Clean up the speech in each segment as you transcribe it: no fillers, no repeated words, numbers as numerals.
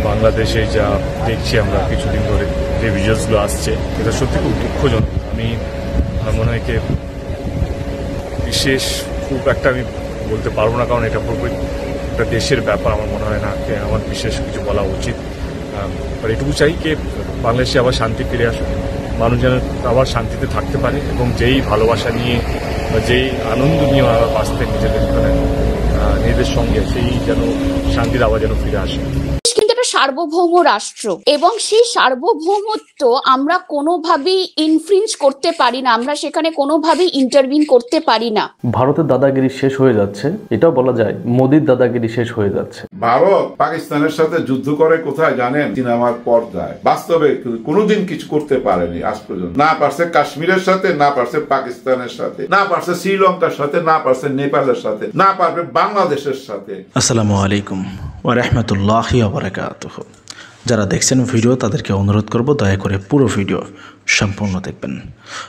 বাংলাদেশে যা দেখছি আমরা কিছুদিন ধরে যে ভিডিওসগুলো আসছে, এটা সত্যি খুব দুঃখজনক। আমার মনে হয় বিশেষ খুব একটা আমি বলতে পারবো না, কারণ এটা পুরোপুরি একটা দেশের ব্যাপার। আমার মনে হয় না আমার বিশেষ কিছু বলা উচিত। এটুকু চাই বাংলাদেশে আবার শান্তি ফিরে আসুক, মানুষ যেন আবার শান্তিতে থাকতে পারে এবং যেই ভালোবাসা নিয়ে বা যেই আনন্দ নিয়ে আবার বাঁচতে নিজেদের সঙ্গে, সেই যেন শান্তির আবার যেন ফিরে আসে। কিন্তু একটা সার্বভৌম রাষ্ট্র এবং সেই সার্বভৌমত্ব আমরা কোনোভাবেই ইনফ্রিঞ্জ করতে পারি না, আমরা সেখানে কোনোভাবেই ইন্টারভিন করতে পারি না। ভারতের দাদাগিরি শেষ হয়ে যাচ্ছে, এটাও বলা যায় মোদির দাদাগিরি শেষ হয়ে যাচ্ছে। ভারত পাকিস্তানের সাথে যুদ্ধ করে কোথায় জানেন? সিনেমার পর্দায়। বাস্তবে কোনোদিন কিছু করতে পারেনি আজ পর্যন্ত। না পারছে কাশ্মীরের সাথে, না পারছে পাকিস্তানের সাথে, না পারছে শ্রীলঙ্কার সাথে, না পারছে নেপালের সাথে, না পারবে বাংলাদেশের সাথে। আসসালামু আলাইকুম ওয়া রাহমাতুল্লাহি ওয়া বারাকাতুহু। যারা দেখছেন ভিডিও তাদেরকে অনুরোধ করব দয়া করে পুরো ভিডিও সম্পূর্ণ দেখবেন।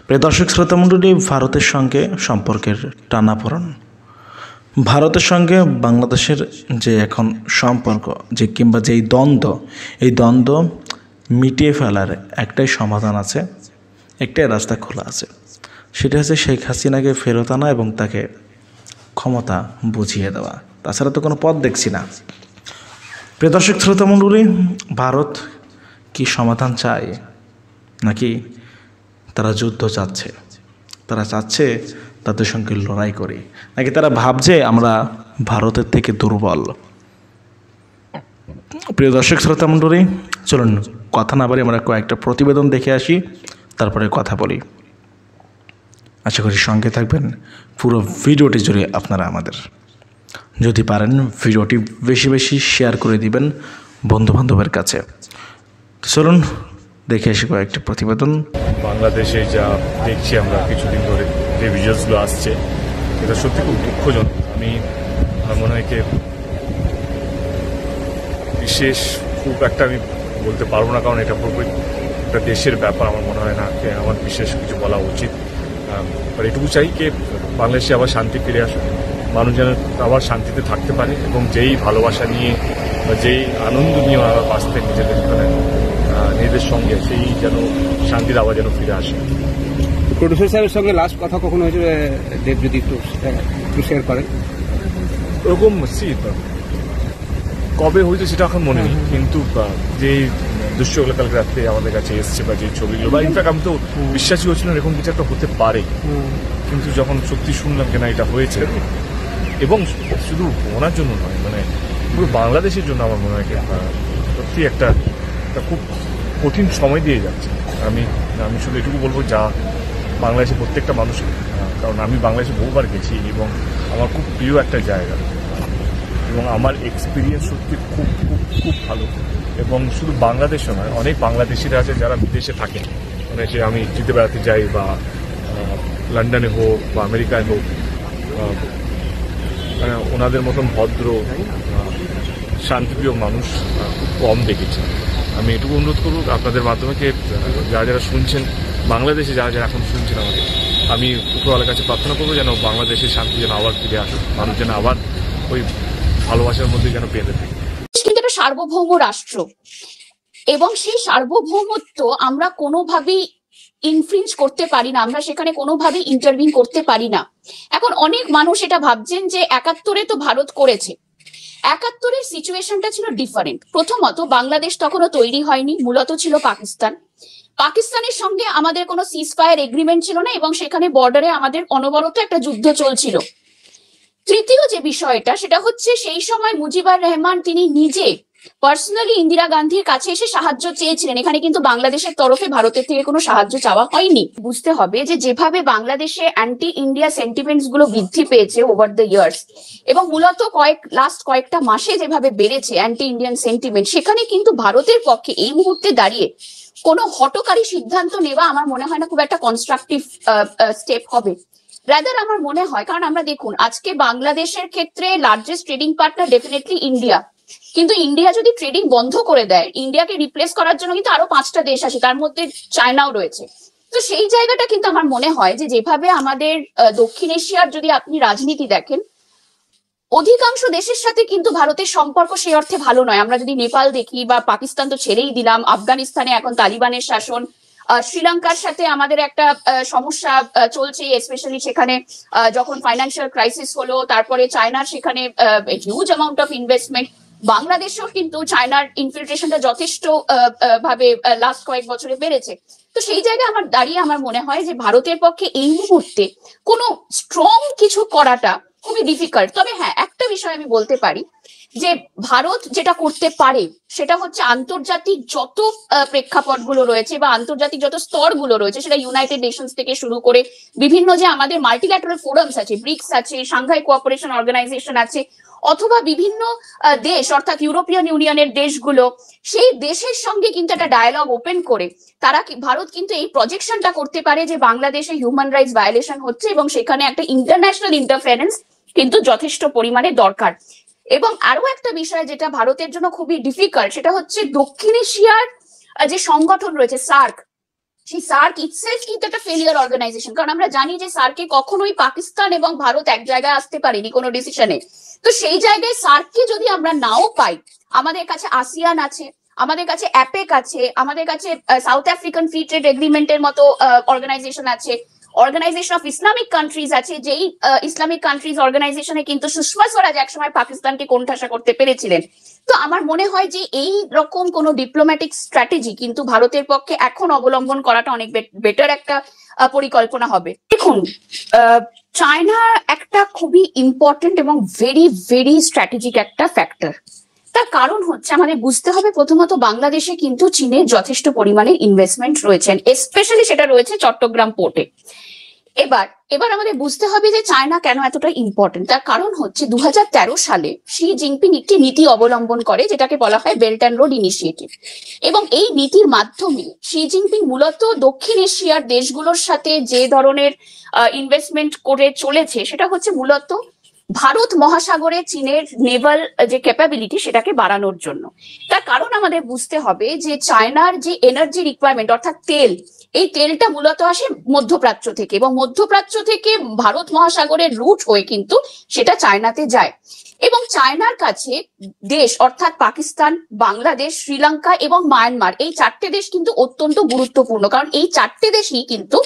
প্রিয় দর্শক শ্রোতা মণ্ডলী, ভারতের সঙ্গে সম্পর্কের টানাপোড়েন, ভারতের সঙ্গে বাংলাদেশের যে এখন সম্পর্ক, যে কিংবা যেই দ্বন্দ্ব, এই দ্বন্দ্ব মিটিয়ে ফেলার একটাই সমাধান আছে, একটাই রাস্তা খোলা আছে। সেটা হচ্ছে শেখ হাসিনাকে ফেরত আনা এবং তাকে ক্ষমতা বুঝিয়ে দেওয়া। তাছাড়া তো কোনো পথ দেখছি না। প্রিয় দর্শক শ্রোতা মণ্ডলী, ভারত কি সমাধান চায়, নাকি তারা যুদ্ধ চাচ্ছে? তারা চাচ্ছে তাদের সঙ্গে লড়াই করি, নাকি তারা ভাবছে আমরা ভারতের থেকে দুর্বল? প্রিয় দর্শক শ্রোতা মণ্ডলী, চলুন কথা না বলে আমরা কয়েকটা প্রতিবেদন দেখে আসি, তারপরে কথা বলি। আশা করি সঙ্গে থাকবেন পুরো ভিডিওটি জুড়ে। আপনারা আমাদের যদি পারেন ভিডিওটি বেশি বেশি শেয়ার করে দিবেন বন্ধুবান্ধবের কাছে। চলুন দেখে আসি কয়েকটি প্রতিবেদন। বাংলাদেশে যা দেখছি আমরা কিছুদিন ধরে যে ভিডিওসগুলো আসছে, এটা সত্যি খুব দুঃখজনক। আমার মনে হয় বিশেষ খুব একটা আমি বলতে পারবো না, কারণ এটা পুরোপুরি একটা দেশের ব্যাপার। আমার মনে হয় না আমার বিশেষ কিছু বলা উচিত। এটুকু চাই বাংলাদেশে আবার শান্তি ফিরে আসুক, মানুষ যেন আবার শান্তিতে থাকতে পারে এবং যেই ভালোবাসা নিয়ে বা যেই আনন্দ নিয়ে আবার বাঁচতে নিজেদের সঙ্গে, সেই যেন শান্তির আবার যেন ফিরে আসে। প্রডিউসার সাহেবের সঙ্গে লাস্ট কথা কখন হয়েছে দেব, যদি একটু শেয়ার করেন? ওরকম কবে হয়েছে সেটা এখন মনে নেই, কিন্তু যে দৃশ্যগুলো কালকে রাত্রে আমাদের কাছে এসছে বা যে ছবিগুলো, বা ইনফ্যাক্ট আমি তো বিশ্বাসই হচ্ছিলাম এরকম কিছু একটা হতে পারে, কিন্তু যখন সত্যি শুনলাম কেনা এটা হয়েছে, এবং শুধু ওনার জন্য নয়, পুরো বাংলাদেশের জন্য আমার মনে হয় সত্যি একটা খুব কঠিন সময় দিয়ে যাচ্ছে। আমি শুধু এটুকু বলবো, যা বাংলাদেশের প্রত্যেকটা মানুষ, কারণ আমি বাংলাদেশে বহুবার গেছি এবং আমার খুব প্রিয় একটা জায়গা, এবং আমার এক্সপিরিয়েন্স সত্যি খুব খুব খুব ভালো। এবং শুধু বাংলাদেশও নয়, অনেক বাংলাদেশিরা আছে যারা বিদেশে থাকে, সে আমি যেতে বেড়াতে যাই বা লন্ডনে হোক বা আমেরিকায় হোক, ওনাদের মতন ভদ্র শান্তিপ্রিয় মানুষ কম দেখেছি। আমি এটুকু অনুরোধ করব আপনাদের মাধ্যমে যারা যারা শুনছেন, বাংলাদেশে যারা যারা এখন শুনছেন আমাকে, আমি উপরওয়ালার কাছে প্রার্থনা করবো যেন বাংলাদেশের শান্তি যেন আবার ফিরে আসুক, মানুষ যেন আবার ওই ভালোবাসার মধ্যে যেন পেতে থাকে। কিন্তু একটা সার্বভৌম রাষ্ট্র এবং সেই সার্বভৌমত্ব আমরা কোনোভাবেই ইনফ্রিঞ্জ করতে পারি না, আমরা সেখানে কোনোভাবেই ইন্টারভিন করতে পারি না। এখন অনেক মানুষ এটা ভাবছেন যে ৭১ তো ভারত করেছে। ৭১-এর সিচুয়েশনটা ছিল ডিফারেন্ট। প্রথমত, বাংলাদেশ তখনও তৈরি হয়নি, মূলত ছিল পাকিস্তান। পাকিস্তানের সঙ্গে আমাদের কোনো সিজফায়ার এগ্রিমেন্ট ছিল না এবং সেখানে বর্ডারে আমাদের অনবরত একটা যুদ্ধ চলছিল। তৃতীয় যে বিষয়টা, সেটা হচ্ছে সেই সময় মুজিবুর রহমান তিনি নিজে পার্সোনালি ইন্দিরা গান্ধীর কাছে এসে সাহায্য চেয়েছিলেন। এখানে কিন্তু বাংলাদেশের তরফে ভারতের থেকে কোনো সাহায্য চাওয়া হয়নি। বুঝতে হবে যে যেভাবে বাংলাদেশে অ্যান্টি ইন্ডিয়া সেন্টিমেন্টস গুলো বৃদ্ধি পেয়েছে ওভার দ্য ইয়ার্স, এবং মূলত লাস্ট কয়েকটা মাসে যেভাবে বেড়েছে অ্যান্টি ইন্ডিয়ান সেন্টিমেন্ট, সেখানে কিন্তু ভারতের পক্ষে এই মুহূর্তে দাঁড়িয়ে কোনো হঠকারী সিদ্ধান্ত নেওয়া আমার মনে হয় না খুব একটা কনস্ট্রাকটিভ স্টেপ হবে। রাদার আমার মনে হয়, কারণ আমরা দেখুন আজকে বাংলাদেশের ক্ষেত্রে largest trading partner definitely India, কিন্তু ইন্ডিয়া যদি ট্রেডিং বন্ধ করে দেয়, ইন্ডিয়াকে রিপ্লেস করার জন্য কিন্তু আরো 5টা দেশ আছে, তার মধ্যে চায়নাও রয়েছে। তো সেই জায়গাটা কিন্তু আমার মনে হয় যে যেভাবে আমাদের দক্ষিণ এশিয়ার যদি আপনি রাজনীতি দেখেন, অধিকাংশ দেশের সাথে কিন্তু ভারতের সম্পর্ক সেই অর্থে ভালো নয়। আমরা যদি নেপাল দেখি বা পাকিস্তান তো ছেড়েই দিলাম, আফগানিস্তানে এখন তালিবানের শাসন, শ্রীলঙ্কার সাথে আমাদের একটা সমস্যা চলছে, স্পেশালি সেখানে যখন ফাইন্যান্সিয়াল ক্রাইসিস হলো, তারপরে চায়নার সেখানে হিউজ অ্যামাউন্ট অফ ইনভেস্টমেন্ট। বাংলাদেশেও কিন্তু চায়নার ইনফিলট্রেশনটা যথেষ্ট ভাবে লাস্ট কয়েক বছরে বেড়েছে। তো সেই জায়গায় আমার দাঁড়িয়ে আমার মনে হয় যে ভারতের পক্ষে এই মুহূর্তে কোনো স্ট্রং কিছু করাটা খুবই ডিফিকাল্ট। তবে হ্যাঁ, একটা বিষয় আমি বলতে পারি যে ভারত যেটা করতে পারে সেটা হচ্ছে আন্তর্জাতিক যত প্রেক্ষাপটগুলো রয়েছে বা আন্তর্জাতিক যত স্তরগুলো রয়েছে, সেটা ইউনাইটেড নেশনস থেকে শুরু করে বিভিন্ন যে আমাদের মাল্টিল্যাটারাল ফোরামস আছে, ব্রিক্স আছে, সাংঘাই কোঅপারেশন অর্গানাইজেশন আছে, অথবা বিভিন্ন দেশ অর্থাৎ ইউরোপিয়ান ইউনিয়নের দেশগুলো, সেই দেশের সঙ্গে কিন্তু একটা ডায়ালগ ওপেন করে ভারত কিন্তু এই প্রজেকশনটা করতে পারে যে বাংলাদেশে হিউম্যান রাইটস ভায়োলেশন হচ্ছে এবং সেখানে একটা ইন্টারন্যাশনাল ইন্টারফারেন্স কিন্তু যথেষ্ট পরিমাণে দরকার। এবং আরো একটা বিষয় যেটা ভারতের জন্য খুবই ডিফিকাল্ট, সেটা হচ্ছে দক্ষিণ এশিয়ার যে সংগঠন রয়েছে সার্ক, সেই সার্ক ইটসেলফ কিন্তু একটা ফেলিয়ার অর্গানাইজেশন। কারণ আমরা জানি যে সার্কে কখনোই পাকিস্তান এবং ভারত এক জায়গায় আসতে পারেনি কোনো ডিসিশনে। তো সেই জায়গায় সার্ককে যদি আমরা নাও পাই, আমাদের কাছে আসিয়ান আছে, আমাদের কাছে অ্যাপেক আছে, আমাদের কাছে সাউথ আফ্রিকান ফ্রি ট্রেড এগ্রিমেন্টের মতো অর্গানাইজেশন আছে, অর্গানাইজেশন অফ ইসলামিক কান্ট্রিজ আছে, যেই ইসলামিক কান্ট্রিজ অর্গানাইজেশনে কিন্তু সুষমা স্বরাজ একসময় পাকিস্তানকে কোণঠাসা করতে পেরেছিলেন। তো আমার মনে হয় যে এই রকম কোন ডিপ্লোম্যাটিক স্ট্র্যাটেজি কিন্তু ভারতের পক্ষে এখন অবলম্বন করাটা অনেক বেটার একটা পরিকল্পনা হবে। দেখুন, চায়না একটা খুবই ইম্পর্টেন্ট এবং ভেরি ভেরি স্ট্র্যাটেজিক একটা ফ্যাক্টর। তার কারণ হচ্ছে আমাদের বুঝতে হবে প্রথমত বাংলাদেশে কিন্তু চীনের যথেষ্ট পরিমাণে ইনভেস্টমেন্ট রয়েছেন, স্পেশালি সেটা রয়েছে চট্টগ্রাম পোর্টে। এবার আমাদের বুঝতে হবে যে চায়না কেন এতটা ইম্পর্টেন্ট। তার কারণ হচ্ছে 2013 সালে শি জিনপিং একটি নীতি অবলম্বন করে যেটাকে বলা হয় বেল্ট অ্যান্ড রোড ইনিশিয়েটিভ, এবং এই নীতির মাধ্যমে শি জিনপিং মূলত দক্ষিণ এশিয়ার দেশগুলোর সাথে যে ধরনের ইনভেস্টমেন্ট করে চলেছে সেটা হচ্ছে মূলত ভারত মহাসাগরে চীনের নেভাল যে ক্যাপাবিলিটি সেটাকে বাড়ানোর জন্য। তার কারণ আমাদের বুঝতে হবে যে চায়নার যে এনার্জি রিকোয়ারমেন্ট অর্থাৎ তেল, এই তেলটা মূলত আসে মধ্যপ্রাচ্য থেকে, এবং মধ্যপ্রাচ্য থেকে ভারত মহাসাগরের রুট হয়ে কিন্তু সেটা চায়নাতে যায়। এবং চায়নার কাছে দেশ অর্থাৎ পাকিস্তান, বাংলাদেশ, শ্রীলঙ্কা এবং মায়ানমার, এই চারটে দেশ কিন্তু অত্যন্ত গুরুত্বপূর্ণ, কারণ এই চারটে দেশই কিন্তু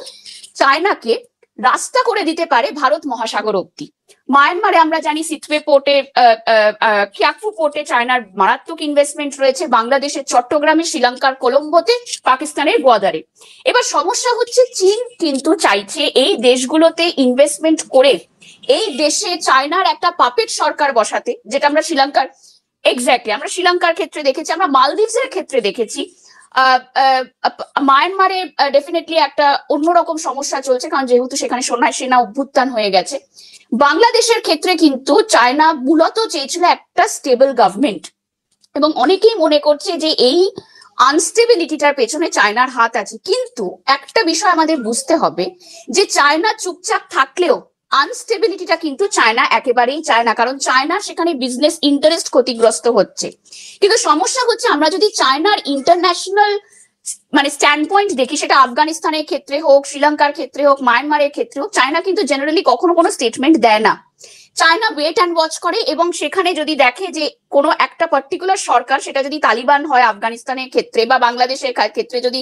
চায়নাকে রাস্তা করে দিতে পারে ভারত মহাসাগর অব্দি। মায়ানমারে আমরা জানি সিটওয়ে পোর্টে, কিয়াকফু পোর্টে চায়নার মারাত্মক ইনভেস্টমেন্ট রয়েছে, বাংলাদেশের চট্টগ্রামে, শ্রীলঙ্কার কলম্বোতে, পাকিস্তানের গোয়াদারে। এবার সমস্যা হচ্ছে চীন কিন্তু চাইছে এই দেশগুলোতে ইনভেস্টমেন্ট করে এই দেশে চায়নার একটা পাপেট সরকার বসাতে, যেটা আমরা শ্রীলঙ্কার আমরা শ্রীলঙ্কার ক্ষেত্রে দেখেছি, আমরা মালদ্বীপের ক্ষেত্রে দেখেছি। মায়ানমারে ডেফিনেটলি একটা অন্যরকম সমস্যা চলছে, কারণ যেহেতু সেখানে সেনা অভ্যুত্থান হয়ে গেছে। বাংলাদেশের ক্ষেত্রে কিন্তু চায়না মূলত চেয়েছিল একটা স্টেবল গভর্নমেন্ট, এবং অনেকেই মনে করছে যে এই আনস্টেবিলিটিটার পেছনে চায়নার হাত আছে। কিন্তু একটা বিষয় আমাদের বুঝতে হবে যে চায়না চুপচাপ থাকলেও আনস্টেবিলিটিটা কিন্তু চায়না একেবারেই চায় না, কারণ চায়না সেখানে বিজনেস ইন্টারেস্ট ক্ষতিগ্রস্ত হচ্ছে। কিন্তু সমস্যা হচ্ছে আমরা যদি চায়নার ইন্টারন্যাশনাল স্ট্যান্ড পয়েন্ট দেখি, সেটা আফগানিস্তানের ক্ষেত্রে হোক, শ্রীলঙ্কার ক্ষেত্রে হোক, মায়ানমারের ক্ষেত্রে হোক, চায়না কিন্তু জেনারেলি কখনো কোনো স্টেটমেন্ট দেয় না। চায়না ওয়েট অ্যান্ড ওয়াচ করে, এবং সেখানে যদি দেখে যে কোনো একটা পার্টিকুলার সরকার, সেটা যদি তালিবান হয় আফগানিস্তানের ক্ষেত্রে, বা বাংলাদেশের ক্ষেত্রে যদি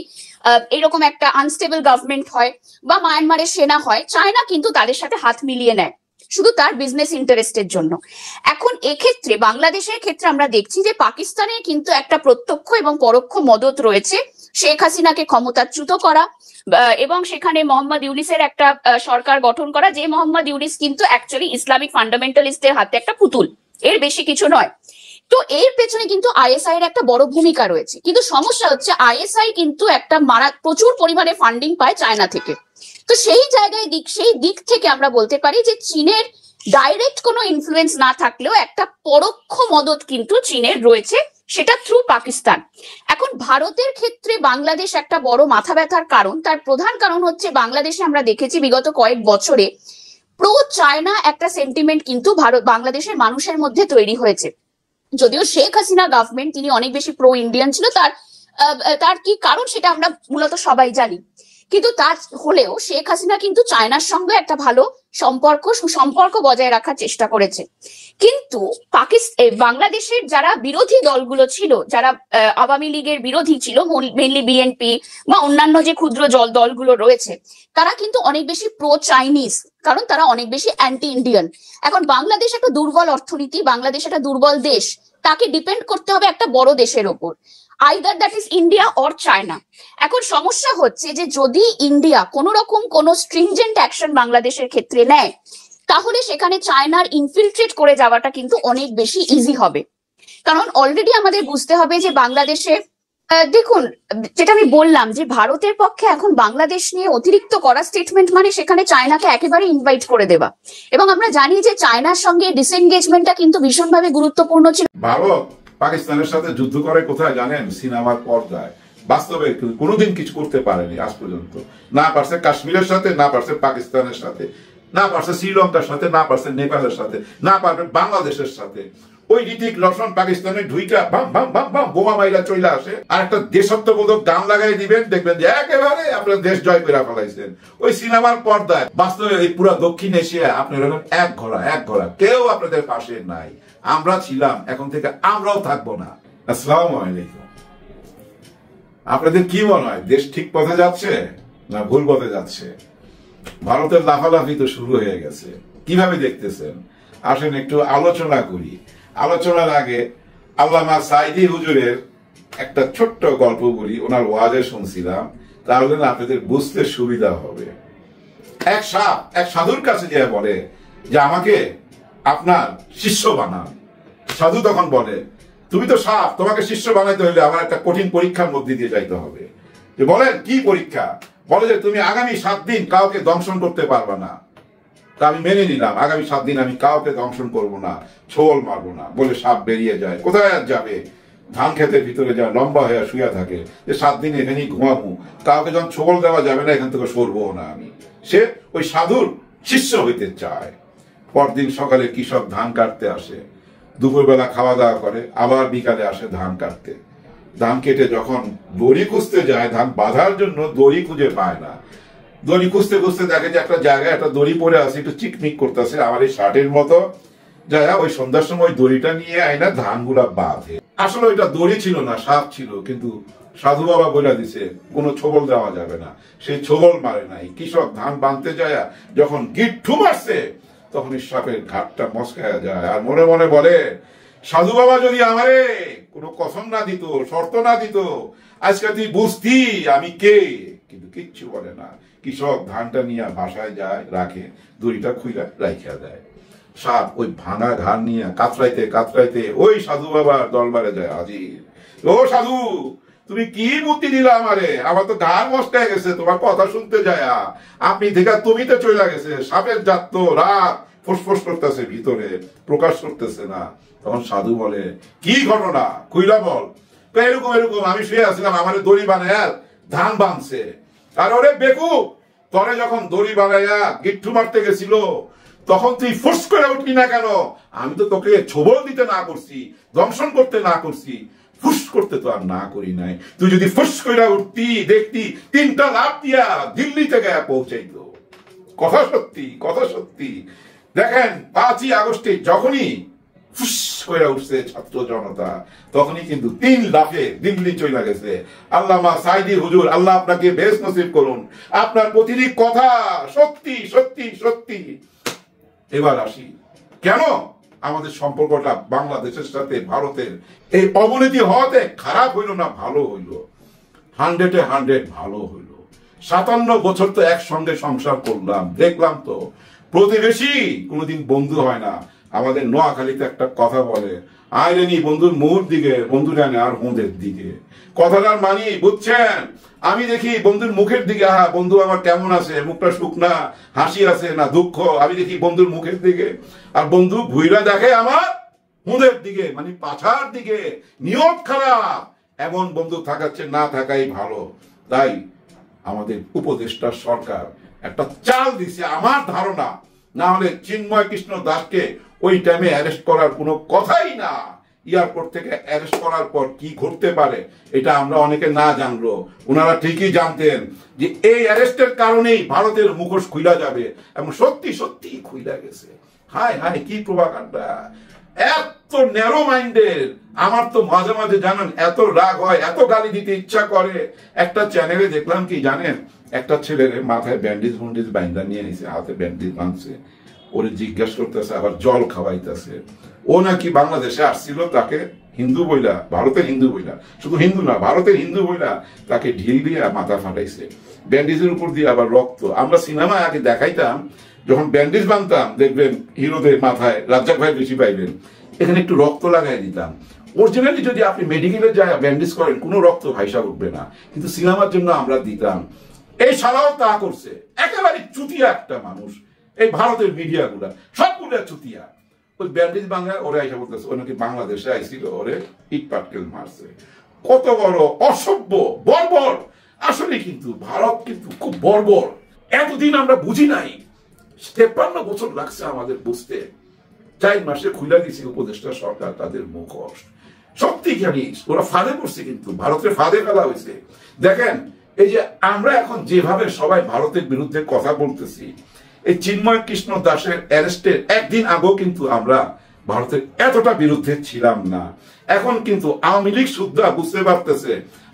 এরকম একটা আনস্টেবল গভর্নমেন্ট হয়, বা মায়ানমারের সেনা হয়, চায়না কিন্তু তাদের সাথে হাত মিলিয়ে নেয় শুধু তার বিজনেস ইন্টারেস্টের জন্য। এখন এক্ষেত্রে বাংলাদেশের ক্ষেত্রে আমরা দেখছি যে পাকিস্তানের কিন্তু একটা প্রত্যক্ষ এবং পরোক্ষ মদত রয়েছে শেখ হাসিনাকে ক্ষমতাচ্যুত করা, এবং সেখানে মোহাম্মদ ইউনিসের একটা সরকার গঠন করা, যে মোহাম্মদ ইউনিস কিন্তু অ্যাকচুয়ালি ইসলামিক ফান্ডামেন্টালিস্টের হাতে একটা পুতুল, এর বেশি কিছু নয়। তো এর পেছনে কিন্তু আইএসআই এর একটা বড় ভূমিকা রয়েছে। কিন্তু সমস্যা হচ্ছে আইএসআই কিন্তু একটা প্রচুর পরিমাণে ফান্ডিং পায় চায়না থেকে। তো সেই জায়গায় সেই দিক থেকে আমরা বলতে পারি যে চীনের ডাইরেক্ট কোনো ইনফ্লুয়েন্স না থাকলেও একটা পরোক্ষ মদত কিন্তু চীনের রয়েছে, সেটা থ্রু পাকিস্তান। এখন ভারতের ক্ষেত্রে বাংলাদেশ একটা বড় মাথা ব্যথার কারণ, তার প্রধান কারণ হচ্ছে বাংলাদেশে আমরা দেখেছি বিগত কয়েক বছরে প্রো চায়না একটা সেন্টিমেন্ট কিন্তু বাংলাদেশের মানুষের মধ্যে তৈরি হয়েছে। যদিও শেখ হাসিনা গভর্নমেন্ট তিনি অনেক বেশি প্রো ইন্ডিয়ান ছিল, তার কি কারণ সেটা আমরা মূলত সবাই জানি। কিন্তু তার হলেও শেখ হাসিনা কিন্তু চায়নার সঙ্গে একটা ভালো সুসম্পর্ক বজায় রাখার চেষ্টা করেছে। কিন্তু বাংলাদেশের যারা বিরোধী দলগুলো ছিল, যারা আওয়ামী লীগের বিরোধী ছিল, মেনলি বিএনপি বা অন্যান্য যে ক্ষুদ্র দলগুলো রয়েছে, তারা কিন্তু অনেক বেশি প্রো চাইনিজ, কারণ তারা অনেক বেশি অ্যান্টি ইন্ডিয়ান। এখন বাংলাদেশ একটা দুর্বল অর্থনীতি, বাংলাদেশ একটা দুর্বল দেশ, তাকে ডিপেন্ড করতে হবে একটা বড় দেশের ওপর, either that is India or China. এখন সমস্যা হচ্ছে যে যদি ইন্ডিয়া কোন রকম কোন স্ট্রিনজেন্ট অ্যাকশন বাংলাদেশের ক্ষেত্রে নেয়, তাহলে সেখানে চায়নার ইনফিলট্রেট করে যাওয়াটা কিন্তু অনেক বেশি ইজি হবে। কারণ অলরেডি আমাদের বুঝতে হবে যে বাংলাদেশে দেখুন, যেটা আমি বললাম যে ভারতের পক্ষে এখন বাংলাদেশ নিয়ে অতিরিক্ত করা স্টেটমেন্ট মানে সেখানে চায়নাকে একেবারে ইনভাইট করে দেওয়া। এবং আমরা জানি যে চায়নার সঙ্গে ডিসএনগেজমেন্টটা কিন্তু ভীষণভাবে গুরুত্বপূর্ণ ছিল। ভারত পাকিস্তানের সাথে যুদ্ধ করে কোথায় জানেন? সিনেমার পর্দায়। বাস্তবে কোনোদিন কিছু করতে পারেনি আজ পর্যন্ত। না পারছে কাশ্মীরের সাথে, না পারছে পাকিস্তানের সাথে, না পারছে শ্রীলঙ্কার সাথে, না পারছে নেপালের সাথে, না পারবে বাংলাদেশের সাথে। ওই ঋতিক রোশন পাকিস্তানের ঢুইটা বাম বাম বাম বাম বোমা মাইরা চলে আসে, আর একটা দেশত্ববোধক গান লাগাই দিবেন, দেখবেন যে একেবারে আপনার দেশ জয় করে ফেলাইছেন ওই সিনেমার পর্দায়। বাস্তবে এই পুরো দক্ষিণ এশিয়া আপনার এক ঘোড়া, কেউ আপনাদের পাশে নাই। আমরা ছিলাম, এখন থেকে আমরাও থাকবো না। আসসালামু আলাইকুম। আপনাদের কি মনে হয়, দেশ ঠিক পথে যাচ্ছে না ভুল পথে যাচ্ছে? ভারতের লাফালাফি তো শুরু হয়ে গেছে, কিভাবে দেখতেছেন? আসেন একটু আলোচনা করি। আলোচনার আগে আল্লামা সাইদি হুজুরের একটা ছোট্ট গল্প বলি, ওনার ওয়াজে শুনছিলাম, তাহলে আপনাদের বুঝতে সুবিধা হবে। এক সাধুর কাছে গিয়ে বলে যে আমাকে আপনার শিষ্য বানান। সাধু তখন বলে, তুমি তো সাপ, তোমাকে শিষ্য বানাইতে হলে আমার একটা কঠিন পরীক্ষার মধ্যে দিয়ে যাইতে হবে। যে বলেন কি পরীক্ষা? বলে যে তুমি আগামী 7 দিন কাউকে দংশন করতে পারবা না। তা আমি মেনে নিলাম, আগামী 7 দিন আমি কাউকে দংশন করবো না, ছোল মারবো না। বলে সাপ বেরিয়ে যায়। কোথায় যাবে? ধান ক্ষেতের ভিতরে যায়, লম্বা হয়ে শুয়ে থাকে যে 7 দিন এখানেই ঘুমাবো, কাউকে যখন ছোল দেওয়া যাবে না এখান থেকে সরবো না আমি। সে ওই সাধুর শিষ্য হইতে চায়। পরদিন সকালে কৃষক ধান কাটতে আসে, দুপুরবেলা খাওয়া দাওয়া করে, আবার বিকালে আসে ধান কাটতে। ধান কেটে যখন দড়ি খুঁজতে যায়, ধান বাঁধার জন্য দড়ি খুঁজে পায় না। দড়ি খুঁজতে খুঁজতে দেখে যে একটা জায়গায় একটা দড়ি পরে আছে, একটু চিকমিক করতেছে, আমার এই শার্টের মতো। যায় ওই সন্ধ্যার সময় দড়িটা নিয়ে আইনা ধানগুলা বাঁধে। আসলে ওইটা দড়ি ছিল না, সাপ ছিল। কিন্তু সাধু বাবা বলে দিছে কোনো ছোবল দেওয়া যাবে না, সেই ছোবল মারে নাই। কৃষক ধান বাঁধতে যায়, যখন গিট্ঠু মারছে তখন সাপের ঘাটটা মস্কায়া যায়, আর মনে মনে বলে, সাধু বাবা যদি আমারে কোনো কসম না দিত, শর্ত না দিত, আজকে তুই বুঝতি আমি কে। কিন্তু কিচ্ছু বলে না। কৃষক ধানটা নিয়ে বাসায় যায়, রাখে, দড়িটা খুইলা রাইখা দেয়। সাপ ওই ভাঙা ঘাড় নিয়ে কাতরাইতে ওই সাধু বাবার দরবারে যায় হাজির। ও সাধু, তুমি কি বুদ্ধি দিলা আমারে? আমার তো ঘাড় মস্কায় গেছে তোমার কথা শুনতে যায়। আপনি থেকে তুমি তো চলে গেছে। সাপের জাত তো রাত ফোসফোস করতেছে, ভিতরে প্রকাশ করতেছে না। তখন সাধু বলে, কি ঘটনা খুইলা বল। এরকম আমি শুয়ে আসছিলাম, আমার দড়ি বানায় ধান বাঁধছে। আর ওরে বেকুব, তরে যখন দড়ি বানাইয়া গিট্টু মারতে গেছিল তখন তুই ফুস করে উঠলি না কেন? আমি তো তোকে ছোবল দিতে না করছি, দংশন করতে না করছি, ফুস করতে তো আর না করি নাই। তুই যদি ফুস করে উঠতি, দেখতি 3টা লাফ দিয়া দিল্লিতে গিয়ে পৌঁছাইতো। কথা সত্যি। দেখেন 5ই আগস্টে যখনই ফুস করে উঠছে ছাত্র জনতা, তখনই কিন্তু 3 লাফে দিল্লি চলে গেছে। আল্লামা সাইদি হুজুর, আল্লাহ আপনাকে বেশ নসিব করুন। আপনার প্রতিটি কথা সত্যি। এবার আসি, কেন আমাদের সম্পর্কটা বাংলাদেশের সাথে ভারতের এই অবনতি হওয়াতে খারাপ হইল না ভালো হইল? 100-এ 100 ভালো হইল। 57 বছর তো একসঙ্গে সংসার করলাম, দেখলাম তো প্রতিবেশী কোনোদিন বন্ধু হয় না। আমাদের নোয়াখালীতে একটা কথা বলে, আইরেনি বন্ধুর মুহূর্ত দিকে, বন্ধু জানে আর হুঁদের দিকে। কথাটার মানি বুঝছেন? আমি দেখি বন্ধুর মুখের দিকে, বন্ধু আমার কেমন আছে, মুখটা শুকনা, হাসি আছে না দুঃখ, আমি দেখি বন্ধুর মুখের দিকে। আর বন্ধু ঘুইরা দেখে আমার হুঁদের দিকে, মানে পাছার দিকে। নিয়ত খারাপ, এমন বন্ধু থাকাচ্ছে না থাকাই ভালো। তাই আমাদের উপদেষ্টা সরকার একটা চাল দিছে আমার ধারণা, না হলে চিন্ময় কৃষ্ণ দাসকে ওই টাইমে অ্যারেস্ট করার কোনো কথাই না। এয়ারপোর্ট থেকে অ্যারেস্ট করার পর কি ঘটতে পারে এটা আমরা অনেকে না জানলো, ওনারা ঠিকই জানতেন যে এই অ্যারেস্টের কারণেই ভারতের মুখোশ খুইলা যাবে, এবং সত্যি সত্যি খুইলা গেছে। হায় হায় কি প্রভাকাণ্ডা, এত ন্যারো মাইন্ডেড। আমার তো মাঝে মাঝে জানেন এত রাগ হয়, এত গালি দিতে ইচ্ছা করে। একটা চ্যানেলে দেখলাম কি জানেন, একটা ছেলের মাথায় ব্যান্ডেজ বন্ডেজ বাইন্দা নিয়ে নিছে, হাতে ব্যান্ডেজ বাঁধছে, ওরে জিজ্ঞাসা করতেছে, আবার জল খাওয়াইতেছে। ও নাকি বাংলাদেশে আসছিল, তাকে হিন্দু বইলা, ভারতের হিন্দু বইলা, শুধু হিন্দু না ভারতের হিন্দু বইলা তাকে ঢিল দিয়ে মাথা ফাটাইছে, ব্যান্ডেজের উপর দিয়ে আবার রক্ত। আমরা সিনেমায় আগে দেখাইতাম, যখন ব্যান্ডেজ বাঁধতাম দেখবেন হিরোদের মাথায় রাজ্জাক ভাই বেশি পাইবেন, এখানে একটু রক্ত লাগাই দিতাম। অরিজিনালি যদি আপনি মেডিকেলে যায় ব্যান্ডেজ করেন কোনো রক্ত ভাইসা উঠবে না, কিন্তু সিনেমার জন্য আমরা দিতাম। এই সারাও তা করছে, একেবারে চুতিয়া একটা মানুষ। এই ভারতের মিডিয়া গুলা সবগুলো চুতিয়া। ওই ব্যান্ডেজ বাংলা ওরা এসে বলতেছে ও নাকি বাংলাদেশে আইছিল, ওরে ইট পাটকেল মারছে। কত বড় অসভ্য, বর্বর। আসলে কিন্তু ভারত কিন্তু খুব বর্বর। এতদিন আমরা বুঝি নাই, 53 বছর লাগছে আমাদের বুঝতে। 4 মাসে খুলে দিয়েছে উপদেষ্টা সরকার তাদের মুখোশ। সত্যি জানিস ওরা ফাঁদে পড়ছে, কিন্তু ভারতের ফাঁদে ফেলা হয়েছে। দেখেন এই যে আমরা এখন যেভাবে সবাই ভারতের বিরুদ্ধে কথা বলতেছি, এই চিন্ময় কৃষ্ণ দাসের অ্যারেস্টের একদিন আগেও কিন্তু আমরা ভারতের এতটা বিরুদ্ধে ছিলাম না। এখন কিন্তু আওয়ামী লীগ সুদ্ধা বুঝতে পারতেছে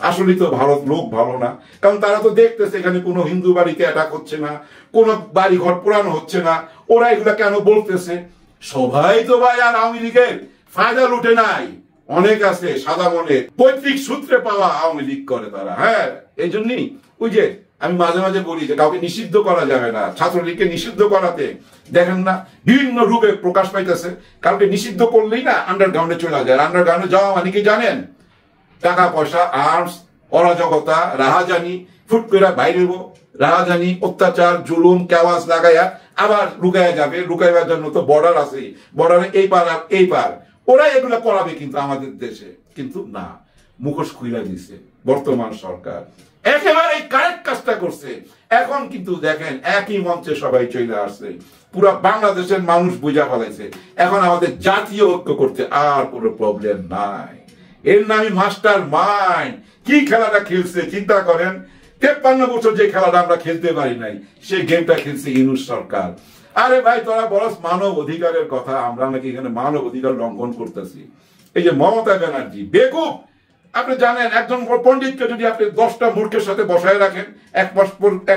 আসলে তো ভারত লোক ভালো না, কারণ তারা তো দেখতেছে এখানে কোনো হিন্দু বাড়িতে অ্যাটাক হচ্ছে না, কোনো বাড়ি ঘর পোড়ানো হচ্ছে না। ওরা এগুলা কেন বলতেছে? সবাই তো ভাই আর আওয়ামী লীগের ফায়দা লুটে নাই, অনেক আছে সাদা মনে পৈতৃক সূত্রে পাওয়া আওয়ামী লীগ করে তারা। হ্যাঁ, এই জন্যই ওই যে আমি মাঝে মাঝে বলি যে কাউকে নিষিদ্ধ করা যাবে না, ছাত্রলীগকে নিষিদ্ধ করাতে দেখেন না বিভিন্ন রূপে প্রকাশ পাইতেছে। কাউকে নিষিদ্ধ করলেই না আন্ডারগ্রাউন্ডে চলে যায়। আন্ডারগ্রাউন্ডে যাওয়া মানে কি জানেন? টাকা পয়সা, আর্মস, অরাজকতা, রাহাজানি, ফুট করে বাইরে রাহাজানি, অত্যাচার, জুলুম, কেওয়াজ লাগাইয়া আবার লুকাইয়া যাবে। লুকাইবার জন্য তো বর্ডার আছে, বর্ডারে এই পার আর এই পার, ওরা এগুলো করাবে কিন্তু আমাদের দেশে। কিন্তু না, মুখোশ খুইলা দিছে বর্তমান সরকার, একেবারে কারেক্ট কাজটা করছে। এখন কিন্তু দেখেন একই মঞ্চে সবাই চলে আসছে, পুরো বাংলাদেশের মানুষ বুঝা ফেলাইছে। এখন আমাদের জাতীয় ঐক্য করতে আর কোনো প্রবলেম নাই। এর নামই মাস্টার মাইন্ড। কি খেলাটা খেলছে চিন্তা করেন। 53 বছর যে খেলাটা আমরা খেলতে পারি নাই, সেই গেমটা খেলছে ইউনূস সরকার। আরে ভাই তোরা বলস মানব অধিকারের কথা, আমরা নাকি এখানে মানব অধিকার লঙ্ঘন করতেছি। এই যে মমতা ব্যানার্জি বেকুব। আপনি জানেন একজন পণ্ডিতকে যদি আপনি 10টা মূর্খের সাথে বসায় রাখেন, এক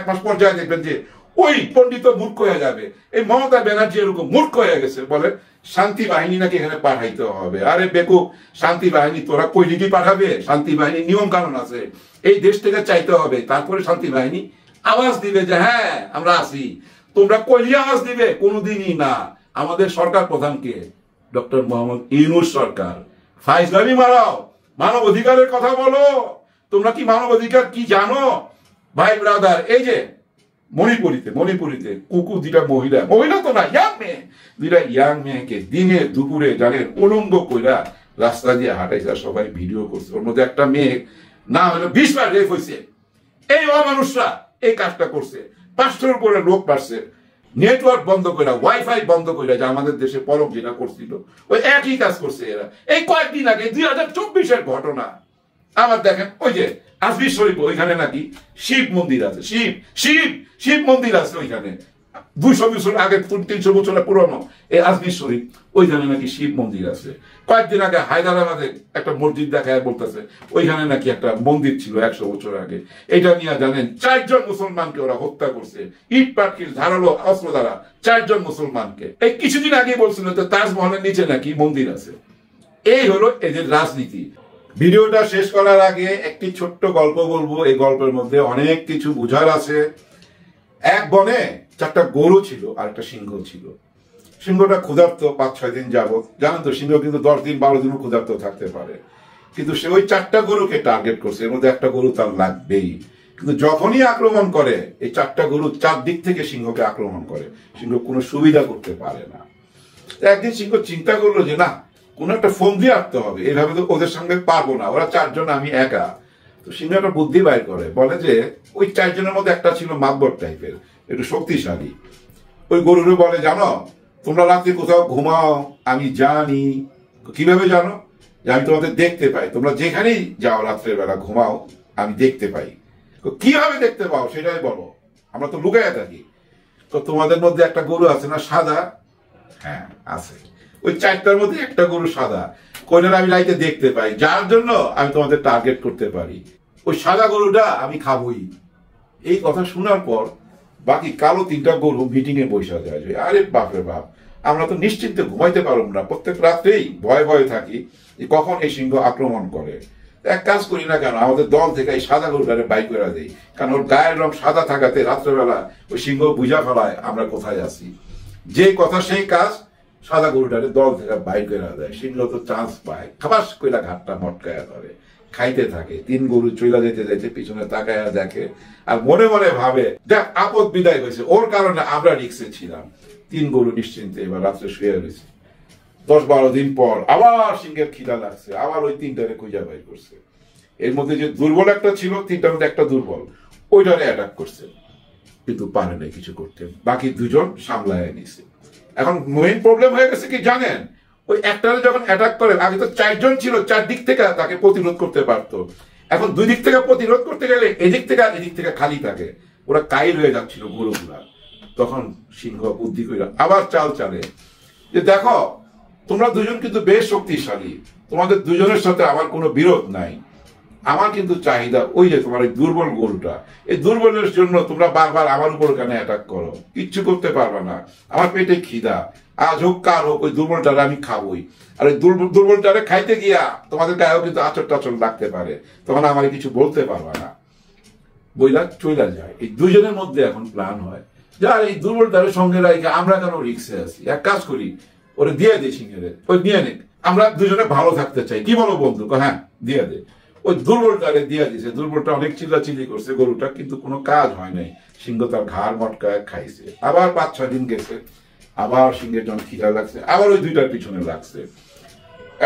মাস পর্যায়ে দেখবেন যে ওই পণ্ডিত মূর্খ হয়ে যাবে। এই মমতা ব্যানার্জি এরকম মূর্খ হয়ে গেছে, বলে শান্তি বাহিনী নাকি এখানে পাঠাইতে হবে। আরে বেকুব, শান্তি বাহিনী তোরা কই লিখি পাঠাবে? শান্তি বাহিনীর নিয়ম কানুন আছে, এই দেশ থেকে চাইতে হবে, তারপরে শান্তি বাহিনী আওয়াজ দিবে যে হ্যাঁ আমরা আছি। তোমরা কইলি আওয়াজ দিবে? কোনোদিনই না। আমাদের সরকার প্রধানকে ডক্টর মোহাম্মদ ইউনূস সরকার। ফাইজলামি মারাও, মানব অধিকারের কথা বলো। তোমরা কি মানব অধিকার কি জানো ভাই ব্রাদার? এই যে মণিপুরিতে কুকুর দুইটা মহিলা তো না, ইয়াং মেয়ে, দুইটা ইয়াং মেয়েকে দিনে দুপুরে জানেন উলঙ্গ কইরা রাস্তা দিয়ে হাঁটাইছে, সবাই ভিডিও করছে। ওর মধ্যে একটা মেয়ে না হলো 20 বার রেপ হয়েছে। এই অমানুষরা এই কাজটা করছে। 500-এর উপরে লোক পারছে, নেটওয়ার্ক বন্ধ করে, ওয়াইফাই বন্ধ করে, যে আমাদের দেশে পরব যেটা করছিল ওই একই কাজ করছে এরা। এই কয়েকদিন আগে 2024-এর ঘটনা। আবার দেখেন ওই যে আজমির শরীফ, ওইখানে নাকি শিব মন্দির আছে, শিব মন্দির আছে ওইখানে। 200 বছর আগে, 300 বছর পুরনো এই আজমির শরীফ, ওইখানে নাকি শিব মন্দির আছে। কয়েকদিন আগে হায়দ্রাবাদে একটা মসজিদ দেখায় বলতেছে ওইখানে নাকি একটা মন্দির ছিল 100 বছর আগে। এটা নিয়ে জানেন 4 জন মুসলমানকে ওরা হত্যা করছে, ইট পাটকিল ধারালো অস্ত্র দ্বারা 4 জন মুসলমানকে। এই কিছুদিন আগে বলছিল যে তাজমহলের নিচে নাকি মন্দির আছে। এই হলো এদের রাজনীতি। ভিডিওটা শেষ করার আগে একটি ছোট্ট গল্প বলবো। এই গল্পের মধ্যে অনেক কিছু বুঝার আছে। এক বনে 4টা গরু ছিল আর একটা সিংহ ছিল। সিংহটা ক্ষুধার্ত 5-6 দিন যাবত। জানেন তো সিংহ কিন্তু 10 দিন 12 দিনও ক্ষুধার্ত থাকতে পারে, কিন্তু সে ওই 4টা গরুকে টার্গেট করছে। এর মধ্যে একটা গরু তার লাগবেই। কিন্তু যখনই আক্রমণ করে এই 4টা গরু 4 দিক থেকে সিংহকে আক্রমণ করে। সিংহ কোনো সুবিধা করতে পারে না। একদিন সিংহ চিন্তা করলো যে না, কোনো একটা ফোন দিয়ে আটতে হবে, এইভাবে তো ওদের সঙ্গে পারবো না, ওরা 4 জন আমি একা। তো সিংহ একটা বুদ্ধি বাইর করে, বলে যে ওই 4 জনের মধ্যে একটা ছিল মাতবর টাইপের, একটু শক্তিশালী। ওই গরুরে বলে জানো তোমরা রাত্রে কোথাও ঘুমাও, আমি জানি। কিভাবে জানো? যে আমি তোমাদের দেখতে পাই, তোমরা যেখানেই যাও রাত্রের বেলা ঘুমাও আমি দেখতে পাই। তো কিভাবে দেখতে পাও সেটাই বলো, আমরা তো লুকাইয়া থাকি। তো তোমাদের মধ্যে একটা গরু আছে না সাদা? হ্যাঁ আছে, ওই 4টার মধ্যে একটা গরু সাদা, কোনটা আমি রাইতে দেখতে পাই, যার জন্য আমি তোমাদের টার্গেট করতে পারি। ওই সাদা গরুটা আমি খাবই। এই কথা শোনার পর বাকি কালো 3টা গরু মিটিং এ বসে যায় যে আরে বাপরে বাপ, আমরা তো নিশ্চিন্তে ঘুমাইতে পারব না, প্রত্যেক রাত্রেই ভয়ে ভয়ে থাকি যে কখন এই সিংহ আক্রমণ করে। এক কাজ করি না কেন, আমাদের দল থেকে এই সাদা গরুটারে বাইক করে দেই, কারণ ওর গায়ের রং সাদা থাকাতে রাত্রেবেলা ওই সিংহ বুঝা ফেলায় আমরা কোথায় আছি। যে কথা সেই কাজ, সাদা গরুটারে দল থেকে বাইক করে দেয়। সিংহ তো চান্স পায়, খাবাস কইরা ঘাটটা মটকায়া ধরে, খাইতে থাকে। 3 গরু চইলা যেতে যেতে পিছনে তাকায়া দেখে আর মনে মনে ভাবে দেখ আপদ বিদায় হয়েছে, ওর কারণে আমরা রিক্সে ছিলাম। 3 গরু নিশ্চিন্তে এবার রাত্রে শুয়ে রয়েছে। 10-12 দিন পর আবার সিংহের খিদা লাগছে, আবার ওই 3টারে খুঁজা বাইর করছে। এর মধ্যে যে দুর্বল একটা ছিল, 3টার মধ্যে একটা দুর্বল, ওইটারে অ্যাটাক করছে, কিন্তু পারে নাই কিছু করতে। বাকি 2জন সামলায় নিছে। এখন মেইন প্রবলেম হয়ে গেছে কি জানেন, ওই একটারে যখন অ্যাটাক করে, আগে তো 4জন ছিল, 4 দিক থেকে তাকে প্রতিরোধ করতে পারতো। এখন 2 দিক থেকে প্রতিরোধ করতে গেলে এদিক থেকে আর এদিক থেকে খালি থাকে, ওরা কাইল হয়ে যাচ্ছিল গরুগুলা। তখন সিংহ বুদ্ধি কইরা আবার চাল চালে যে দেখো তোমরা 2জন কিন্তু বেশ শক্তিশালী, তোমাদের 2জনের সাথে আমার কোনো বিরোধ নাই, আমার কিন্তু চাহিদা ওই যে তোমার এই দুর্বল গরুটা, এই দুর্বলের জন্য তোমরা বারবার আমার উপর কেন অ্যাটাক করো? কিচ্ছু করতে পারবে না, আমার পেটে খিদা, আজ হোক কাল হোক ওই দুর্বলটারে আমি খাবই। আর ওই দুর্বলটারে খাইতে গিয়া তোমাদের গায়েও কিন্তু আচর টাচর লাগতে পারে, তখন আমার কিছু বলতে পারবা না। বইলা চইলা যায়। এই 2জনের মধ্যে এখন প্ল্যান হয় যার এই দুর্বলটারে সঙ্গে রাখে আমরা কেন রিক্সে আছি, এক কাজ করি ওরে দিয়ে দিই সিংহের, ওই নিয়ে নিক, আমরা 2জনে ভালো থাকতে চাই, কি বলো বন্ধু? হ্যাঁ দিয়ে দে। ওই দুর্বলটারে দিয়ে দিছে। দুর্বলটা অনেক চিল্লাচিল্লি করছে গরুটা, কিন্তু কোনো কাজ হয় নাই। সিংহ তার ঘাড় মটকায় খাইছে। আবার 5-6 দিন গেছে, আবার সিংহের যখন খিদা লাগছে, আবার ওই 2টার পিছনে লাগছে।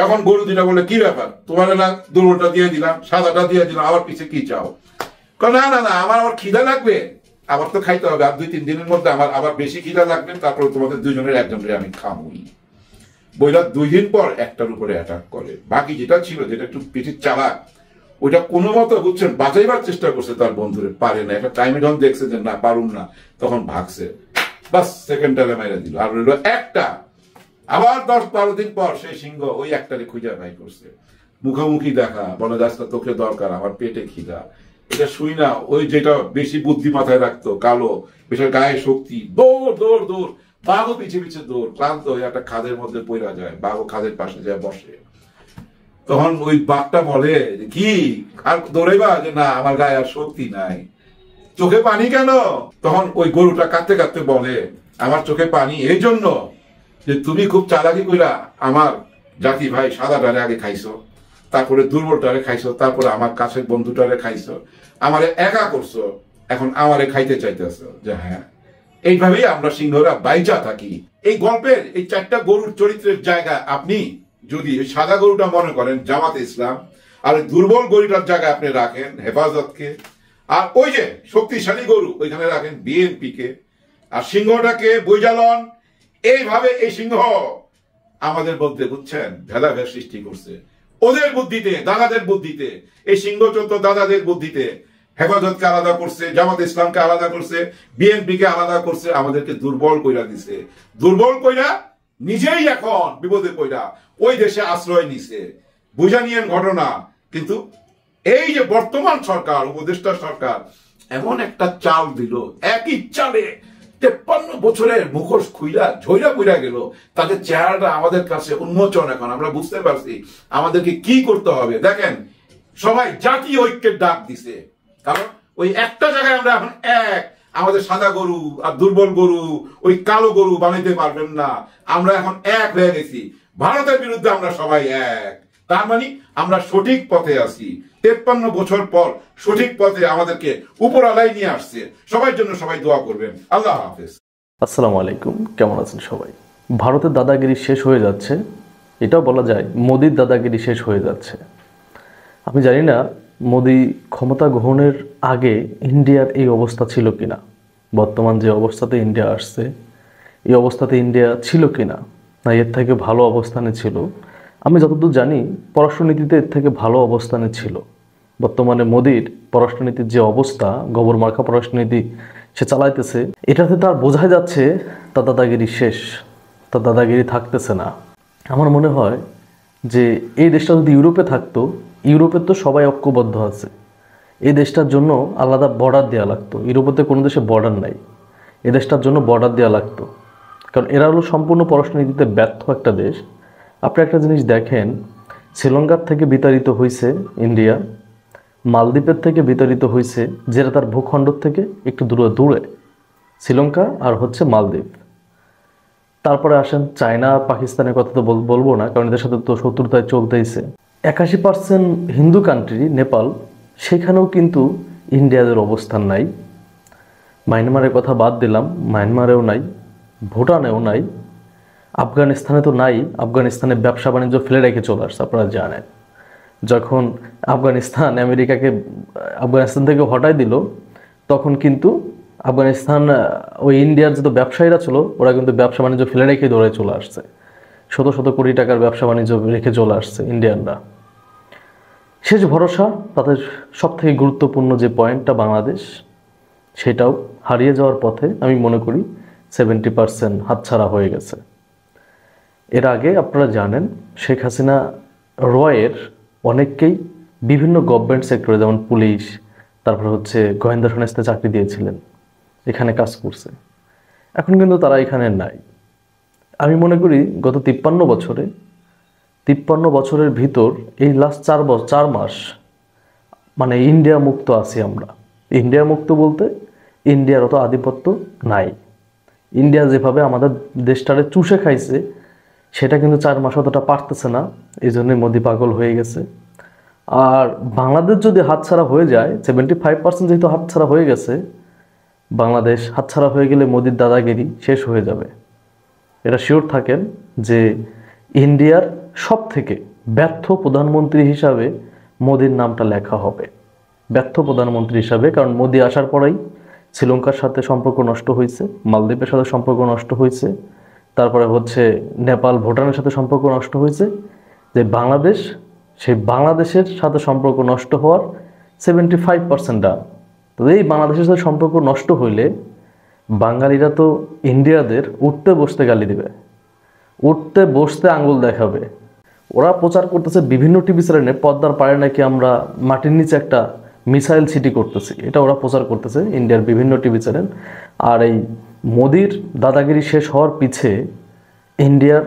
এখন গরু 2টা বলে কি ব্যাপার, তোমার না দুর্বলটা দিয়ে দিলাম, সাদাটা দিয়ে দিলাম, আবার পিছে কি চাও? না না না, আমার আবার খিদা লাগবে, আবার তো খাইতে হবে, আর 2-3 দিনের মধ্যে আমার আবার বেশি খিদা লাগবে, তারপরে তোমাদের 2জনের একজনের আমি খামুই। বইলা 2 দিন পর একটার উপরে অ্যাটাক করে। বাকি যেটা ছিল, যেটা একটু পিঠির চালাক, ওইটা কোনো মতো বুঝছেন বাঁচাইবার চেষ্টা করছে তার বন্ধুরে, পারে না। একটা টাইমে যখন দেখছে যে না পারুম না, তখন ভাগছে, বাস সেকেন্ডটারে মাইরা দিল। আর রইল একটা। আবার 10-12 দিন পর সেই সিংহ ওই একটারে খুঁজা বাই করছে। মুখোমুখি দেখা, বলে যাচ্ছে তোকে দরকার, আমার পেটে খিদা। এটা শুই না, ওই যেটা বেশি বুদ্ধি মাথায় রাখতো, কালো, বেশি গায়ে শক্তি, দৌড় দৌড় দৌড়, বাঘও পিছে পিছে দৌড়, ক্লান্ত হয়ে একটা খাদের মধ্যে পড়া যায়, বাঘও খাদের পাশে যায় বসে। তখন ওই বাঘটা বলে কি আর দৌড়াইবা, যে না আমার গায়ে আর শক্তি নাই। চোখে পানি কেন? তখন ওই গরুটা কাঁদতে কাঁদতে বলে আমার চোখে পানি এই জন্য যে তুমি খুব চালাকি কইরা আমার জাতি ভাই সাদাটারে আগে খাইছো, তারপরে দুর্বলটারে খাইছো, তারপরে আমার কাছের বন্ধুটারে খাইছো, আমারে একা করছো, এখন আমারে খাইতে চাইতেছো। যে হ্যাঁ, এইভাবেই আমরা সিংহরা বাইচা থাকি। এই গল্পের এই 4টা গরুর চরিত্রের জায়গা আপনি যদি ওই সাদা গরুটা মনে করেন জামাতে ইসলাম, আর ওই দুর্বল গরুটার জায়গায় আপনি রাখেন হেফাজতকে, আর ওই যে শক্তিশালী গরু ওইখানে রাখেন বিএনপি কে, আর সিংহটাকে বৈজালন। এইভাবে এই সিংহ আমাদের মধ্যে বুঝছেন ভেদাভেদ সৃষ্টি করছে। ওদের বুদ্ধিতে, দাদাদের বুদ্ধিতে, এই সিংহ চোদ্দ দাদাদের বুদ্ধিতে হেফাজতকে আলাদা করছে, জামাত ইসলামকে আলাদা করছে, বিএনপি কে আলাদা করছে, আমাদেরকে দুর্বল কইরা দিছে। দুর্বল কইরা নিজেই এখন বিপদে পড়া ওই দেশে আশ্রয় নিছে। বুঝা নিয়েন ঘটনা। কিন্তু এই যে বর্তমান সরকার, উপদেষ্টা সরকার এমন একটা চাল দিল, একই চালে 53 বছরের মুখোশ খুইলা ঝইরা পুইরা গেল। তাদের চেহারাটা আমাদের কাছে উন্মোচন। এখন আমরা বুঝতে পারছি আমাদেরকে কি করতে হবে। দেখেন সবাই জাতীয় ঐক্যের ডাক দিছে, কারণ ওই একটা জায়গায় আমরা এখন এক। আমাদের সাদা গরু আর দুর্বল গরু, ওই কালো গরু বানাইতে পারবেন না। আমরা এখন এক হয়ে গেছি। ভারতের বিরুদ্ধে আমরা সবাই এক। তার মানে আমরা সঠিক পথে আছি। 53 বছর পর সঠিক পথে আমাদেরকে উপরালাই নিয়ে আসছে। সবার জন্য সবাই দোয়া করবেন। আল্লাহ হাফেজ। আসসালামু আলাইকুম, কেমন আছেন সবাই? ভারতের দাদাগিরি শেষ হয়ে যাচ্ছে, এটাও বলা যায় মোদির দাদাগিরি শেষ হয়ে যাচ্ছে। আমি জানি না মোদি ক্ষমতা গ্রহণের আগে ইন্ডিয়ার এই অবস্থা ছিল কিনা, বর্তমান যে অবস্থাতে ইন্ডিয়া আসছে এই অবস্থাতে ইন্ডিয়া ছিল কিনা, না এর থেকে ভালো অবস্থানে ছিল। আমি যতদূর জানি পররাষ্ট্রনীতিতে এর থেকে ভালো অবস্থানে ছিল। বর্তমানে মোদির পররাষ্ট্রনীতির যে অবস্থা, গোবর মার্কা পররাষ্ট্রনীতি সে চালাইতেছে, এটাতে তার বোঝাই যাচ্ছে তার দাদাগিরি শেষ, তার দাদাগিরি থাকতেছে না। আমার মনে হয় যে এই দেশটা যদি ইউরোপে থাকতো, ইউরোপের তো সবাই ঐক্যবদ্ধ আছে, এই দেশটার জন্য আলাদা বর্ডার দেওয়া লাগতো। ইউরোপেতে কোনো দেশে বর্ডার নাই, এই দেশটার জন্য বর্ডার দেওয়া লাগতো, কারণ এরা হলো সম্পূর্ণ পররাষ্ট্রনীতিতে ব্যর্থ একটা দেশ। আপনি একটা জিনিস দেখেন, শ্রীলঙ্কার থেকে বিতাড়িত হয়েছে ইন্ডিয়া, মালদ্বীপের থেকে বিতাড়িত হয়েছে, যেটা তার ভূখণ্ড থেকে একটু দূরে শ্রীলঙ্কা আর হচ্ছে মালদ্বীপ। তারপরে আসেন চায়না পাকিস্তানের কথা তো বলবো না, কারণ এদের সাথে তো শত্রুতায় চলতেইছে। 81% হিন্দু কান্ট্রি নেপাল, সেখানেও কিন্তু ইন্ডিয়াদের অবস্থান নাই। মায়ানমারের কথা বাদ দিলাম, মায়ানমারেও নাই, ভুটানেও নাই, আফগানিস্তানে তো নাই। আফগানিস্তানে ব্যবসা বাণিজ্য ফেলে রেখে চলে আসছে। আপনারা জানেন যখন আফগানিস্তান আমেরিকাকে আফগানিস্তান থেকে হটাই দিল, তখন কিন্তু আফগানিস্তান ওই ইন্ডিয়ার যত ব্যবসায়ীরা ছিল, ওরা কিন্তু ব্যবসা বাণিজ্য ফেলে রেখে দৌড়ে চলে আসছে। শত শত কোটি টাকার ব্যবসা বাণিজ্য রেখে চলে আসছে ইন্ডিয়ানরা। শেষ ভরসা তাদের সবথেকে গুরুত্বপূর্ণ যে পয়েন্টটা বাংলাদেশ, সেটাও হারিয়ে যাওয়ার পথে। আমি মনে করি 70% হাতছাড়া হয়ে গেছে। এর আগে আপনারা জানেন শেখ হাসিনা রয়ের অনেককেই বিভিন্ন গভর্নমেন্ট সেক্টরে, যেমন পুলিশ, তারপর হচ্ছে গোয়েন্দা সংস্থায় চাকরি দিয়েছিলেন, এখানে কাজ করছে। এখন কিন্তু তারা এখানে নাই। আমি মনে করি গত 53 বছরের ভিতর এই লাস্ট 4 মাস মানে ইন্ডিয়া মুক্ত আছি আমরা। ইন্ডিয়া মুক্ত বলতে ইন্ডিয়ার অত আধিপত্য নাই। ইন্ডিয়া যেভাবে আমাদের দেশটারে চুষে খাইছে, সেটা কিন্তু 4 মাস অতটা পারতেছে না, এই জন্যই মোদি পাগল হয়ে গেছে। আর বাংলাদেশ যদি হাতছাড়া হয়ে যায়, 75% যেহেতু হাতছাড়া হয়ে গেছে, বাংলাদেশ হাতছাড়া হয়ে গেলে মোদির দাদাগিরি শেষ হয়ে যাবে। এটা শিওর থাকেন যে ইন্ডিয়ার সব থেকে ব্যর্থ প্রধানমন্ত্রী হিসাবে মোদির নামটা লেখা হবে, ব্যর্থ প্রধানমন্ত্রী হিসাবে। কারণ মোদি আসার পরেই শ্রীলঙ্কার সাথে সম্পর্ক নষ্ট হয়েছে, মালদ্বীপের সাথে সম্পর্ক নষ্ট হয়েছে, তারপরে হচ্ছে নেপাল ভুটানের সাথে সম্পর্ক নষ্ট হয়েছে। যে বাংলাদেশ, সেই বাংলাদেশের সাথে সম্পর্ক নষ্ট হওয়ার 75% ডান। তো এই বাংলাদেশের সাথে সম্পর্ক নষ্ট হইলে বাঙালিরা তো ইন্ডিয়াদের উঠতে বসতে গালি দিবে, উঠতে বসতে আঙ্গুল দেখাবে। ওরা প্রচার করতেছে বিভিন্ন টিভি চ্যানেলে, পদ্মার পাড়ে নাকি আমরা মাটির নিচে একটা মিসাইল সিটি করতেছি, এটা ওরা প্রচার করতেছে ইন্ডিয়ার বিভিন্ন টিভি চ্যানেল। আর এই মোদির দাদাগিরি শেষ হওয়ার পিছে ইন্ডিয়ার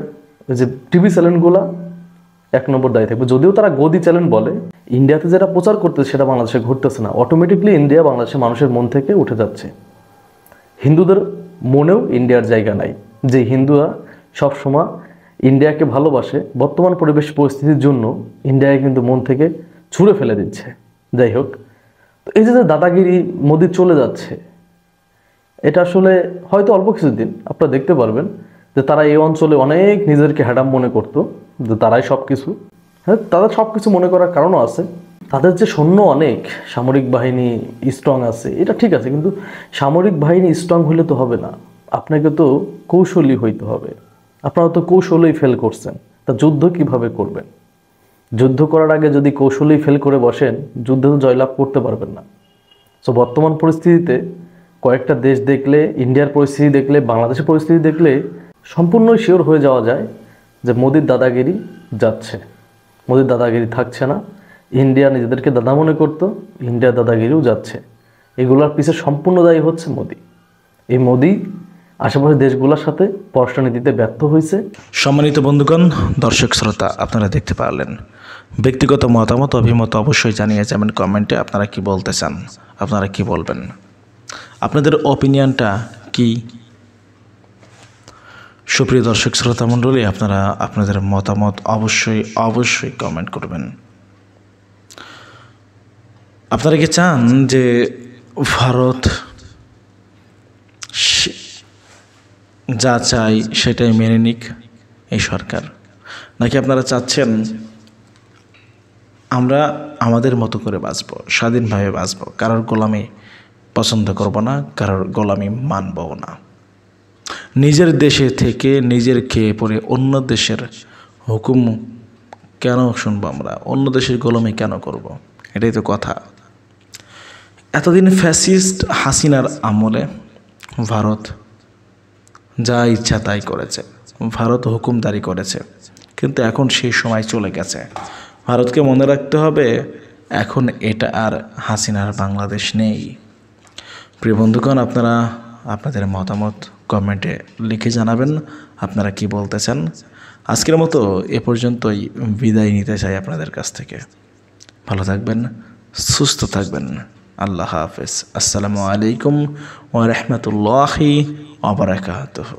যে টিভি চ্যানেলগুলা 1 নম্বর দায়ী থাকবে। যদিও তারা গদি চ্যানেল বলে, ইন্ডিয়াতে যেটা প্রচার করতেছে সেটা বাংলাদেশে ঘটতেছে না। অটোমেটিকলি ইন্ডিয়া বাংলাদেশের মানুষের মন থেকে উঠে যাচ্ছে। হিন্দুদের মনেও ইন্ডিয়ার জায়গা নাই, যে হিন্দুরা সবসময় ইন্ডিয়াকে ভালোবাসে, বর্তমান পরিবেশ পরিস্থিতির জন্য ইন্ডিয়াকে কিন্তু মন থেকে ছুঁড়ে ফেলে দিচ্ছে। যাই হোক, তো এই যে দাদাগিরি মোদি চলে যাচ্ছে, এটা আসলে হয়তো অল্প কিছুদিন আপনারা দেখতে পারবেন যে তারা এই অঞ্চলে অনেক নিজেদেরকে হ্যাডাম মনে করতো, যে তারাই সব কিছু। হ্যাঁ, তাদের সব কিছু মনে করার কারণও আছে। তাদের যে সৈন্য অনেক, সামরিক বাহিনী স্ট্রং আছে, এটা ঠিক আছে, কিন্তু সামরিক বাহিনী স্ট্রং হলে তো হবে না, আপনাকে তো কৌশলী হইতে হবে। আপনারা তো কৌশলেই ফেল করছেন, তা যুদ্ধ কিভাবে করবেন? যুদ্ধ করার আগে যদি কৌশলেই ফেল করে বসেন, যুদ্ধে তো জয়লাভ করতে পারবেন না। সো বর্তমান পরিস্থিতিতে কয়েকটা দেশ দেখলে, ইন্ডিয়ার পরিস্থিতি দেখলে, বাংলাদেশের পরিস্থিতি দেখলে সম্পূর্ণই শিওর হয়ে যাওয়া যায় যে মোদির দাদাগিরি যাচ্ছে, মোদির দাদাগিরি থাকছে না। ইন্ডিয়া নিজেদেরকে দাদা মনে করতো, ইন্ডিয়ার দাদাগিরিও যাচ্ছে। এগুলোর পিছে সম্পূর্ণ দায়ী হচ্ছে মোদি। এই মোদি আশেপাশের দেশগুলোর সাথে পররাষ্ট্রনীতিতে ব্যর্থ হয়েছে। সম্মানিত বন্ধুগণ, দর্শক শ্রোতা, আপনারা দেখতে পারলেন। ব্যক্তিগত মতামত অভিমত অবশ্যই জানিয়ে যাবেন কমেন্টে। আপনারা কি বলতে চান, আপনারা কি বলবেন, আপনাদের অপিনিয়নটা কি? সুপ্রিয় দর্শক শ্রোতা মণ্ডলী, আপনারা আপনাদের মতামত অবশ্যই কমেন্ট করবেন। আপনারা কি চান যে ভারত যা চাই সেটাই মেনে নিক এই সরকার, নাকি আপনারা চাচ্ছেন আমরা আমাদের মতো করে বাঁচব, স্বাধীনভাবে বাঁচব, কারোর গোলামি পছন্দ করব না, কারোর গোলামি মানবও না, নিজের দেশে থেকে নিজের খেয়ে পড়ে অন্য দেশের হুকুম কেন শুনবো আমরা? অন্য দেশের গোলামি কেন করব? এটাই তো কথা। এতদিন ফ্যাসিস্ট হাসিনার আমলে ভারত যা ইচ্ছা তাই করেছে, ভারত হুকুমদারি করেছে, কিন্তু এখন সেই সময় চলে গেছে। ভারতকে মনে রাখতে হবে এখন এটা আর হাসিনার বাংলাদেশ নেই। প্রিয় বন্ধুগণ, আপনারা আপনাদের মতামত কমেন্টে লিখে জানাবেন আপনারা কি বলতে চান। আজকের মতো এ পর্যন্তই বিদায় নিতে চাই আপনাদের কাছ থেকে। ভালো থাকবেন, সুস্থ থাকবেন। আল্লাহ হাফেজ। আসসালামু আলাইকুম ওয়া রাহমাতুল্লাহি ওয়া বারাকাতুহু।